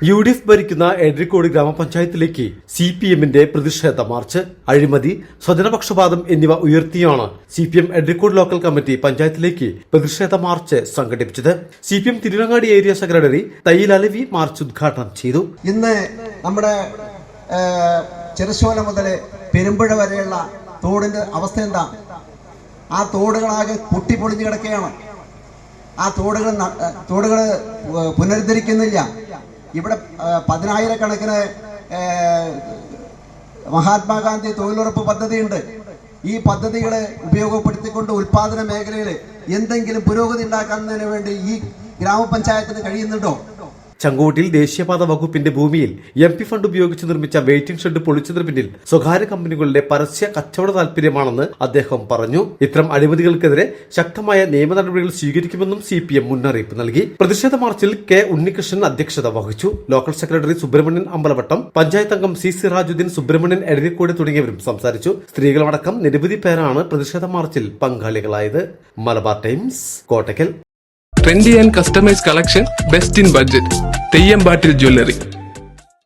UDF ഭരിക്കുന്ന എടരിക്കോട് ഗ്രാമപഞ്ചായത്തിലേക്ക് CPMന്റെ പ്രതിഷേധ March. അഴിമതി, സ്വജനപക്ഷപാതം എന്നിവ ഉയർത്തിയാണ് CPM എടരിക്കോട് ലോക്കൽ കമ്മിറ്റി പഞ്ചായത്തിലേക്ക് പ്രതിഷേധ മാർച്ച് സംഘടിപ്പിച്ചത്. CPM Thiruvangadi area secretary Thayyil Alavi March ഉദ്ഘാടനം ചെയ്തു. ഇന്ന് നമ്മുടെ ചെറുശോല മുതൽ പെരുമ്പുഴ വരെയുള്ള തോടിന്റെ അവസ്ഥ എന്താ? ആ തോടുകളാകെ പൊട്ടിപ്പൊളിഞ്ഞു കിടക്കുകയാണ്. ആ തോടുകൾ പുനരുദ്ധരിക്കുന്നില്ല. ഇവിടെ 10,000-കണക്കിന് മഹാത്മാഗാന്ധി തൊഴിലുറപ്പ് പദ്ധതിയുണ്ട്. ഈ പദ്ധതികൾ ഉപയോഗപ്പെടുത്തിക്കൊണ്ട് ഉൽപാദന മേഖലയിൽ എന്തെങ്കിലും പുരോഗതി ഉണ്ടാക്കുന്നതിന് വേണ്ടി ഈ ഗ്രാമപഞ്ചായത്തിന് കഴിയുന്നുണ്ടോ? ചങ്കോട്ടിൽ ദേശീയപാത വകുപ്പിന്റെ ഭൂമിയിൽ MP ഫണ്ട് ഉപയോഗിച്ച് നിർമ്മിച്ച വെയിറ്റിംഗ് ഷെഡ് പൊളിച്ചതിന് പിന്നിൽ സ്വകാര്യ കമ്പനികളുടെ പരസ്യ കച്ചവട താൽപര്യമാണെന്ന് അദ്ദേഹം പറഞ്ഞു. ഇത്തരം അഴിമതികൾക്കെതിരെ ശക്തമായ നിയമ നടപടികൾ സ്വീകരിക്കുമെന്നും CPM മുന്നറിയിപ്പ് നൽകി. പ്രതിഷേധ മാർച്ചിൽ K. ഉണ്ണികൃഷ്ണൻ അധ്യക്ഷത വഹിച്ചു. ലോക്കൽ സെക്രട്ടറി സുബ്രഹ്മണ്യൻ അമ്പലവട്ടം, പഞ്ചായത്ത് അംഗം C. സിറാജുദ്ദീൻ, സുബ്രഹ്മണ്യൻ എടരിക്കോട് തുടങ്ങിയവരും സംസാരിച്ചു. സ്ത്രീകളടക്കം നിരവധി പേരാണ് പ്രതിഷേധ മാർച്ചിൽ പങ്കാളികളായത്. Malabar Times, Kottakkal. Trendy and customized collection, best in budget. തെയ്യമ്പാട്ടിൽ ജ്വല്ലറി.